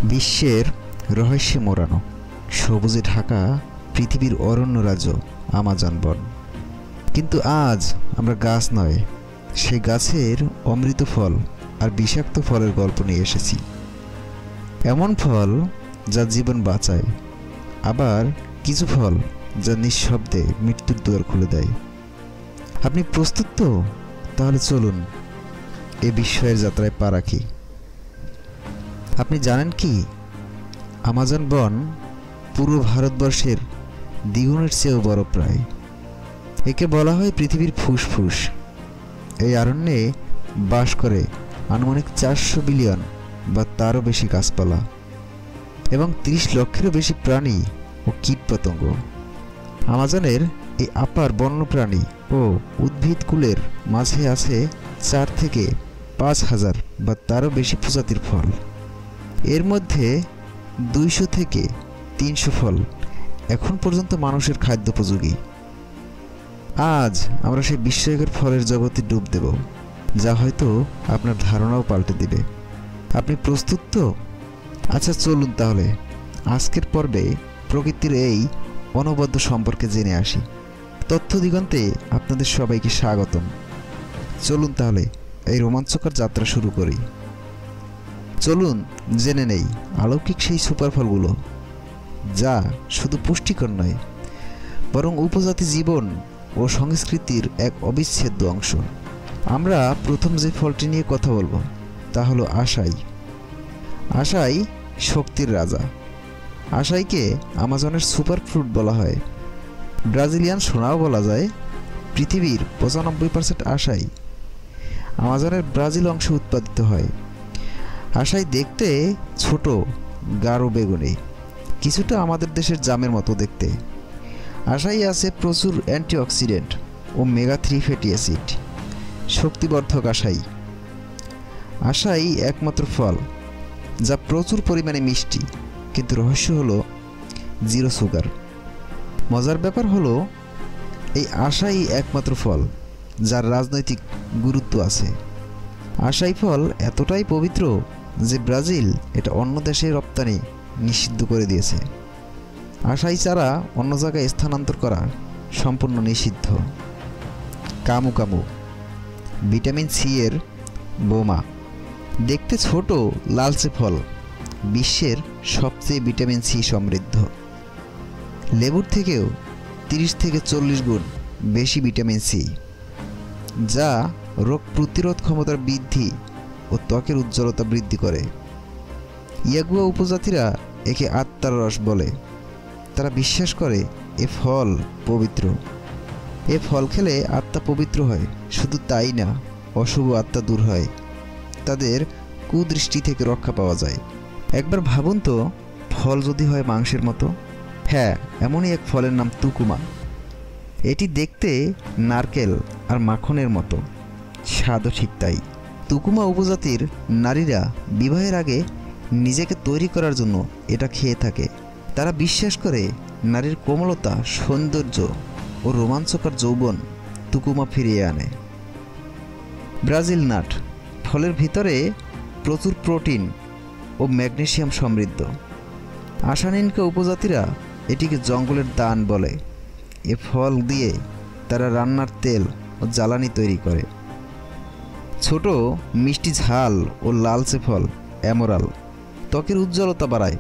বিশ্বের রহস্যে মোড়ানো সবুজে ঢাকা পৃথিবীর অরণ্য রাজ্য আমাজন বন। কিন্তু আজ আমরা গাছ নয়, সেই গাছের অমৃত ফল আর বিষাক্ত ফলের গল্প নিয়ে এসেছি। এমন ফল যা জীবন বাঁচায়, আবার কিছু ফল যা নিঃশব্দে মৃত্যুর দুয়ার খুলে দেয়। আপনি প্রস্তুত তো? তাহলে চলুন এ বিস্ময়ের যাত্রায় পা রাখি। আপনি জানেন কি, আমাজন বন পুরো ভারতবর্ষের দ্বিগুণের চেয়েও বড় প্রায়। একে বলা হয় পৃথিবীর ফুসফুস। এই অরণ্যে বাস করে আনুমানিক 400 বিলিয়ন বা তারও বেশি গাছপালা এবং 30 লক্ষেরও বেশি প্রাণী ও কীটপতঙ্গ। আমাজনের এই আপার বন্যপ্রাণী ও উদ্ভিদকুলের মাঝে আছে 4 থেকে 5,000 বা তারও বেশি প্রজাতির ফল। এর মধ্যে 200 থেকে 300 ফল এখন পর্যন্ত মানুষের খাদ্যোপযোগী। আজ আমরা সেই বিস্ময়কর ফলের জগতে ডুব দেব, যা হয়তো আপনার ধারণাও পাল্টে দেবে। আপনি প্রস্তুত তো? আচ্ছা চলুন তাহলে আজকের পর্বে প্রকৃতির এই অনবদ্য সম্পর্কে জেনে আসি। তথ্য দিগন্তে আপনাদের সবাইকে স্বাগতম। চলুন তাহলে এই রোমাঞ্চকর যাত্রা শুরু করি। চলুন জেনে নেই অলৌকিক সেই সুপার ফলগুলো, যা শুধু পুষ্টিকর নয়, বরং উপজাতি জীবন ও সংস্কৃতির এক অবিচ্ছেদ্য অংশ। আমরা প্রথম যে ফলটি নিয়ে কথা বলবো তা হলো আশাই। আশাই শক্তির রাজা। আশাইকে আমাজনের সুপার ফ্রুট বলা হয়। ব্রাজিলিয়ান সোনাও বলা যায়। পৃথিবীর 95% আশাই আমাজনের ব্রাজিল অংশে উৎপাদিত হয়। আশাই দেখতে ছোট, গাঢ় বেগুনি, কিছুটা আমাদের দেশের জামের মতো দেখতে। আশাই আছে প্রচুর অ্যান্টিঅক্সিডেন্ট ও মেগা-3 ফ্যাটি অ্যাসিড। শক্তিবর্ধক আশাই। আশাই একমাত্র ফল যা প্রচুর পরিমাণে মিষ্টি, কিন্তু রহস্য হলো জিরো সুগার। মজার ব্যাপার হলো এই আশাই একমাত্র ফল যার রাজনৈতিক গুরুত্ব আছে। আশাই ফল এতটাই পবিত্র যে ব্রাজিল এটা অন্য দেশে রপ্তানি নিষিদ্ধ করে দিয়েছে। আশাই চারা অন্য জায়গায় স্থানান্তর করা সম্পূর্ণ নিষিদ্ধ। কামু কামু ভিটামিন সি এর বোমা। দেখতে ছোট লালচে ফল, বিশ্বের সবচেয়ে ভিটামিন সি সমৃদ্ধ। লেবুর থেকেও 30 থেকে 40 গুণ বেশি ভিটামিন সি, যা রোগ প্রতিরোধ ক্ষমতার বৃদ্ধি ও ত্বকের উজ্জ্বলতা বৃদ্ধি করে। ইয়াগুয়া উপজাতিরা একে আত্মার রস বলে। তারা বিশ্বাস করে এ ফল পবিত্র। এ ফল খেলে আত্মা পবিত্র হয়। শুধু তাই না, অশুভ আত্মা দূর হয়, তাদের কুদৃষ্টি থেকে রক্ষা পাওয়া যায়। একবার ভাবুন তো, ফল যদি হয় মাংসের মতো। হ্যাঁ, এমনই এক ফলের নাম তুকুমা। এটি দেখতে নারকেল আর মাখনের মতো, স্বাদও ঠিক তাই। তুকুমা উপজাতির নারীরা বিবাহের আগে নিজেকে তৈরি করার জন্য এটা খেয়ে থাকে। তারা বিশ্বাস করে নারীর কোমলতা, সৌন্দর্য ও রোমাঞ্চকর যৌবন তুকুমা ফিরিয়ে আনে। Brazil nut. ফলের ভিতরে প্রচুর প্রোটিন ও ম্যাগনেসিয়াম সমৃদ্ধ। আশানিনকা উপজাতিরা এটিকে জঙ্গলের দান বলে। এ ফল দিয়ে তারা রান্নার তেল ও জ্বালানি তৈরি করে। ছোট মিষ্টি ঝাল ও লালচে ফল অ্যামোরাল ত্বকের উজ্জ্বলতা বাড়ায়।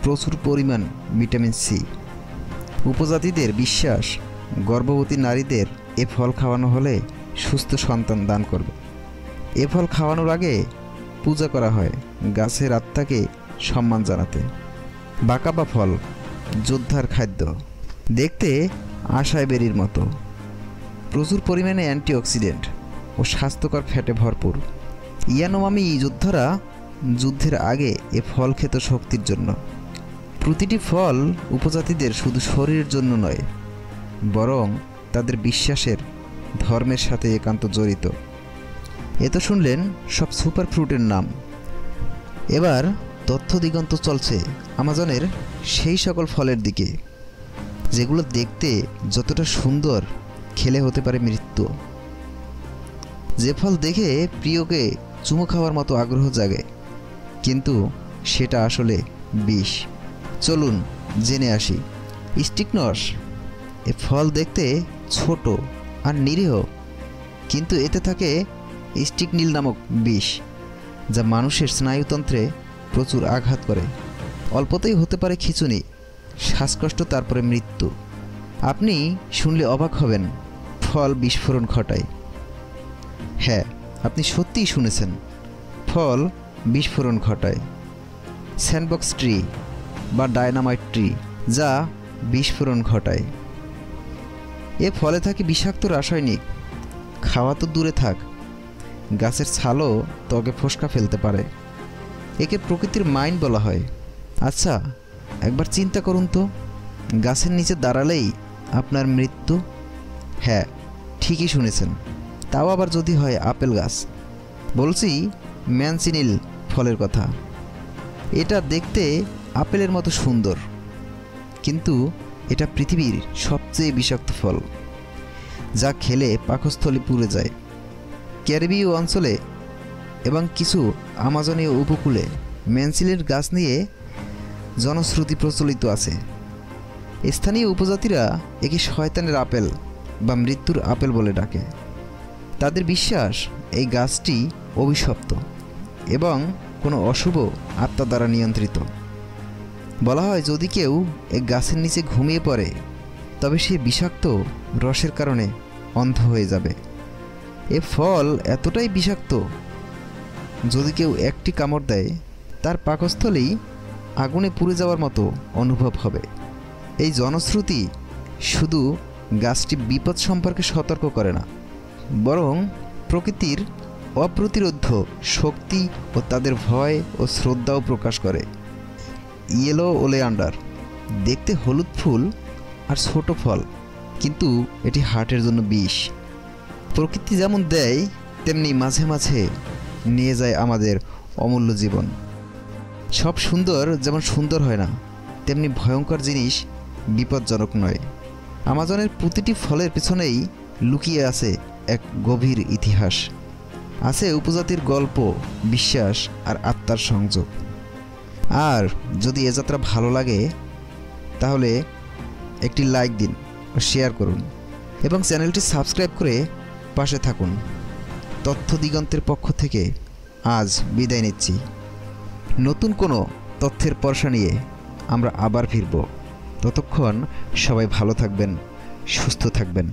প্রচুর পরিমাণ ভিটামিন সি। উপজাতিদের বিশ্বাস, গর্ভবতী নারীদের এ ফল খাওয়ানো হলে সুস্থ সন্তান দান করবে। এ ফল খাওয়ানোর আগে পূজা করা হয় গাছের আত্মাকে সম্মান জানাতে। বাকাবা ফল যোদ্ধার খাদ্য। দেখতে আশাই বেরির মতো, প্রচুর পরিমাণে অ্যান্টিঅক্সিডেন্ট ও স্বাস্থ্যকর ফ্যাটে ভরপুর। ইয়ানোমামি যোদ্ধারা যুদ্ধের আগে এ ফল খেত শক্তির জন্য। প্রতিটি ফল উপজাতিদের শুধু শরীরের জন্য নয়, বরং তাদের বিশ্বাসের, ধর্মের সাথে একান্ত জড়িত। এ তো শুনলেন সব সুপার ফ্রুটের নাম। এবার তথ্য দিগন্ত চলছে আমাজনের সেই সকল ফলের দিকে যেগুলো দেখতে যতটা সুন্দর, খেলে হতে পারে মৃত্যু। যে ফল দেখে প্রিয়কে চুমু খাওয়ার মতো আগ্রহ জাগে, কিন্তু সেটা আসলে বিষ। চলুন জেনে আসি। স্টিকনস এ ফল দেখতে ছোট আর নিরীহ, কিন্তু এতে থাকে স্টিকনিল নামক বিষ, যা মানুষের স্নায়ুতন্ত্রে প্রচুর আঘাত করে। অল্পতেই হতে পারে খিঁচুনি, শ্বাসকষ্ট, তারপরে মৃত্যু। আপনি শুনলে অবাক হবেন, ফল বিস্ফোরণ ঘটায়। হ্যাঁ, আপনি সত্যিই শুনেছেন, ফল বিস্ফোরণ ঘটায়। স্যান্ডবক্স ট্রি বা ডায়নামাইট ট্রি, যা বিস্ফোরণ ঘটায়। এ ফলে থাকে বিষাক্ত রাসায়নিক। খাওয়া তো দূরে থাক, গাছের ছালও ত্বকে ফোসকা ফেলতে পারে। একে প্রকৃতির মাইন বলা হয়। আচ্ছা, একবার চিন্তা করুন তো, গাছের নিচে দাঁড়ালেই আপনার মৃত্যু। হ্যাঁ, ঠিকই শুনেছেন, তাও আবার যদি হয় আপেল গাছ। বলছি ম্যানচিনিল ফলের কথা। এটা দেখতে আপেলের মতো সুন্দর, কিন্তু এটা পৃথিবীর সবচেয়ে বিষাক্ত ফল, যা খেলে পাকস্থলী পুড়ে যায়। ক্যারিবীয় অঞ্চলে এবং কিছু আমাজনীয় উপকূলে ম্যানচিনিল গাছ নিয়ে জনশ্রুতি প্রচলিত আছে। স্থানীয় উপজাতিরা একে শয়তানের আপেল বা মৃত্যুর আপেল বলে ডাকে। তাদের বিশ্বাস এই গাছটি অভিশপ্ত এবং কোনো অশুভ আত্মা দ্বারা নিয়ন্ত্রিত। বলা হয়, যদি কেউ এই গাছের নিচে ঘুমিয়ে পড়ে, তবে সে বিষাক্ত রসের কারণে অন্ধ হয়ে যাবে। এ ফল এতটাই বিষাক্ত, যদি কেউ একটি কামড় দেয়, তার পাকস্থলী আগুনে পুড়ে যাওয়ার মতো অনুভব হবে। এই জনশ্রুতি শুধু গাছটি বিপদ সম্পর্কে সতর্ক করে না, বরং প্রকৃতির অপ্রতিরোধ্য শক্তি ও তাদের ভয় ও শ্রদ্ধাও প্রকাশ করে। ইয়েলো ওলেয়ান্ডার দেখতে হলুদ ফুল আর ছোট ফল, কিন্তু এটি হার্টের জন্য বিষ। প্রকৃতি যেমন দেয়, তেমনি মাঝে মাঝে নিয়ে যায় আমাদের অমূল্য জীবন। সব সুন্দর যেমন সুন্দর হয় না, তেমনি ভয়ঙ্কর জিনিস বিপজ্জনক নয়। আমাজনের প্রতিটি ফলের পেছনেই লুকিয়ে আছে এক গভীর ইতিহাস, আছে উপজাতির গল্প, বিশ্বাস আর আত্মার সংযোগ। আর যদি এ যাত্রা ভালো লাগে, তাহলে একটি লাইক দিন ও শেয়ার করুন এবং চ্যানেলটি সাবস্ক্রাইব করে পাশে থাকুন। তথ্য দিগন্তের পক্ষ থেকে আজ বিদায় নিচ্ছি। নতুন কোনো তথ্যের পরশা নিয়ে আমরা আবার ফিরব। ততক্ষণ সবাই ভালো থাকবেন, সুস্থ থাকবেন।